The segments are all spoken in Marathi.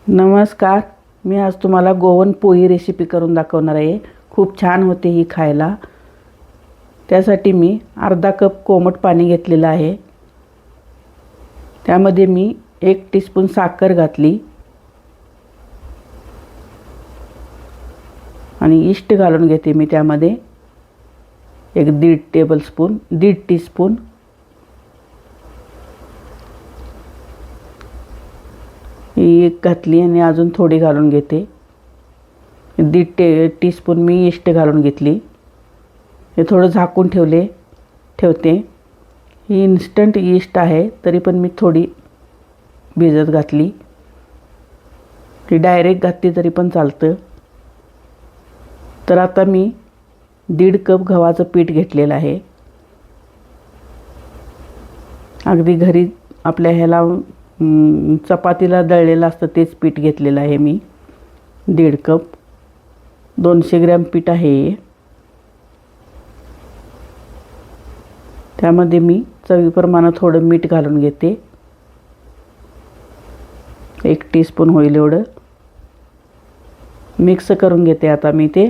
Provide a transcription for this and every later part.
नमस्कार. मी आज तुम्हाला गोवन पोळी रेसिपी करून दाखवणार आहे. खूप छान होते ही खायला. त्यासाठी मी अर्धा कप कोमट पाणी घेतलेलं आहे. त्यामध्ये मी 1 टीस्पून साखर घातली आणि इस्ट घालून घेते मी त्यामध्ये 1.5 टीस्पून ही एक घातली आणि अजून थोडी घालून घेते. 1.5 टीस्पून मी इस्ट घालून घेतली. हे थोडं झाकून ठेवते. ही इन्स्टंट ईस्ट आहे, तरी पण मी थोडी भिजत घातली. ती डायरेक्ट घातली तरी पण चालतं. तर आता मी 1.5 कप गव्हाचं पीठ घेतलेलं आहे. अगदी घरी आपल्या ह्याला चपातीला दळलेलं असतं तेच पीठ घेतलेलं आहे मी. 1.5 कप 200 ग्रॅम पीठ आहे. त्यामध्ये मी चवीप्रमाणे थोडं मीठ घालून घेते. 1 टीस्पून होईल एवढं. मिक्स करून घेते आता मी ते.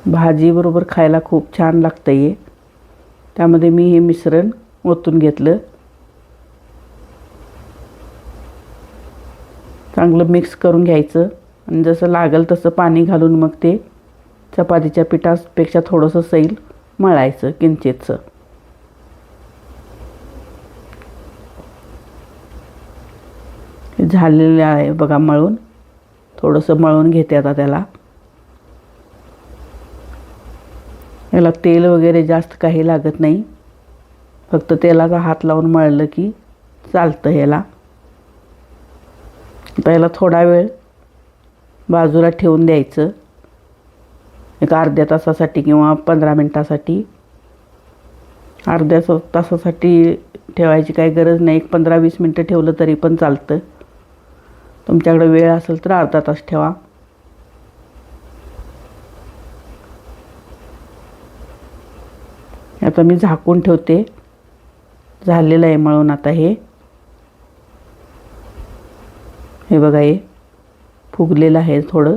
भाजीबरोबर खायला खूप छान लागतं हे. त्यामध्ये मी हे मिश्रण ओतून घेतलं. चांगलं मिक्स करून घ्यायचं आणि जसं लागेल तसं पाणी घालून मग ते चपातीच्या पिठापेक्षा थोडंसं सैल मळायचं किंचितचं. झालेलं आहे बघा मळून. थोडंसं मळून घेते आता त्याला. याला तेल वगैरे जास्त काही लागत नाही. फक्त तेलाचा हात लावून मळलं की चालतं ह्याला. पहिला थोडा वेळ बाजूला ठेवून द्यायचं. एक अर्ध्या तासासाठी किंवा 15 मिनटासाठी. अर्ध्या तासासाठी ठेवायची काही गरज नाही. 15-20 मिनटं ठेवलं तरी पण चालतं. तुमच्याकडे वेळ असेल तर अर्धा तास ठेवा. आता मी झाकून ठेवते. झालेलं आहे मळून आता हे. हे बघा हे फुगलेलं आहे थोडं.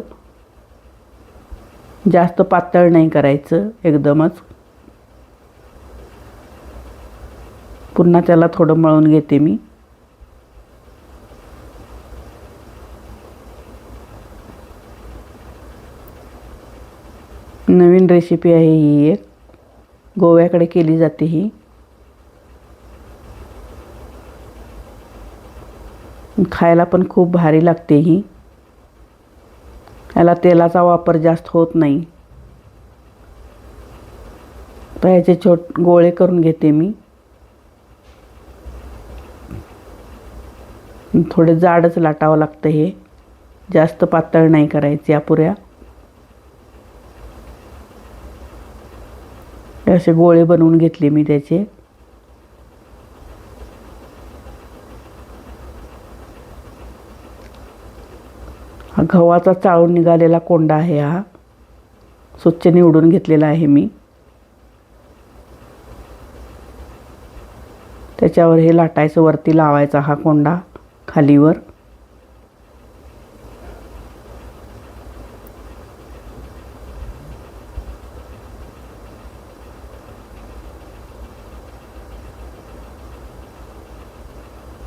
जास्त पातळ नाही करायचं एकदमच. पुन्हा त्याला थोडं मळून घेते मी. नवीन रेसिपी आहे ही एक. गोव्याकडे केली जाते ही. खायला पण खूप भारी लागते ही. याला तेलाचा वापर जास्त होत नाही. तर याचे गोळे करून घेते मी. थोडे जाडच लाटावं लागतं हे. जास्त पातळ नाही करायचे अपुऱ्या. असे गोळे बनवून घेतले मी त्याचे. हा गव्हाचा चाळून निघालेला कोंडा आहे. हा स्वच्छ निवडून घेतलेला आहे मी. त्याच्यावर हे लाटायचं, वरती लावायचा हा कोंडा खालीवर.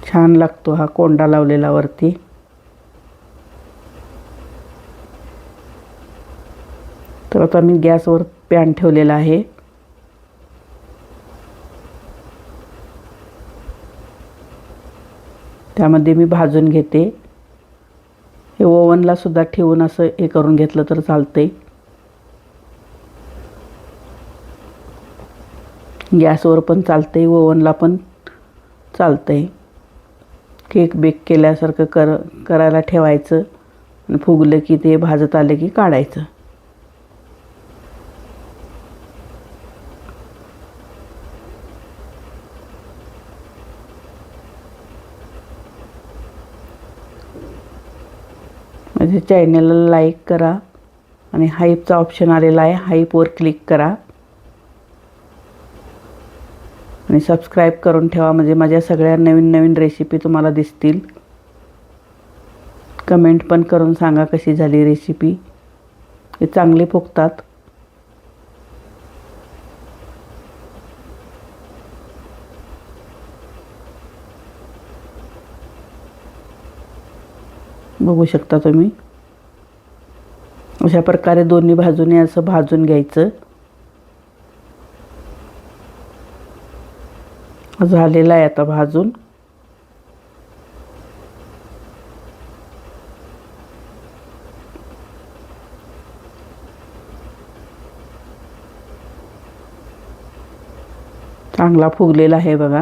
छान लागतो हा कोंडा लावलेला वरती. तर आता मी गॅसवर पॅन ठेवलेला आहे. त्यामध्ये मी भाजून घेते. हे ओव्हनला सुद्धा ठेवून असं हे करून घेतलं तर चालतंय. गॅसवर पण चालतंय, ओव्हनला पण चालतंय. केक बेक केल्यासारखं करायला ठेवायचं आणि फुगलं की ते भाजत आलं की काढायचं. माझ्या चॅनलला लाईक करा आणि हाईपचा ऑप्शन आलेला आहे. हाईपवर क्लिक करा. आणि सबस्क्राईब करून ठेवा, म्हणजे माझ्या सगळ्या नवीन नवीन रेसिपी तुम्हाला दिसतील. कमेंट पण करून सांगा कशी झाली रेसिपी. हे चांगले फुगतात. बघू शकता तुम्ही. अशा प्रकारे दोन्ही बाजूने असं भाजून घ्यायचं. झालेला आहे आता भाजून. चांगला फुगलेला आहे बघा.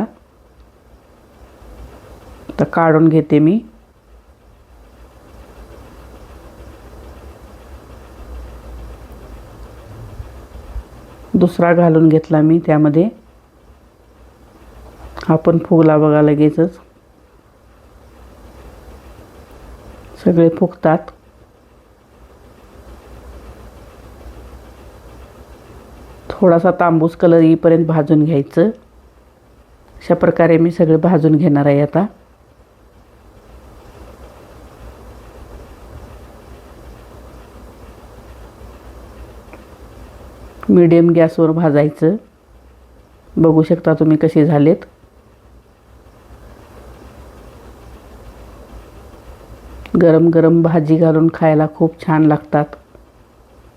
आता काढून घेते मी. दुसरा घालून घेतला मी त्यामध्ये. हा पण फुगला बघा लगेचच. सगळे फुगतात. थोडासा तांबूस कलर येईपर्यंत भाजून घ्यायचं. अशा प्रकारे मी सगळे भाजून घेणार आहे आता. मीडियम गॅसवर भाजायचं. बघू शकता तुम्ही कसे झालेत. गरम गरम भाजी घालून खायला खूप छान लागतात.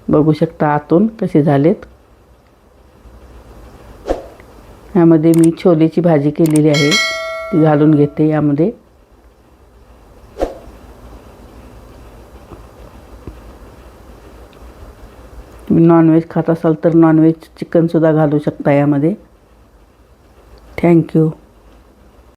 बघू शकता आतून कसे झालेत. यामध्ये मी छोलेची भाजी केलेली आहे, ती घालून घेते यामध्ये. तुम्ही नॉनव्हेज खात असाल तर नॉनव्हेज चिकनसुद्धा घालू शकता यामध्ये. थँक्यू.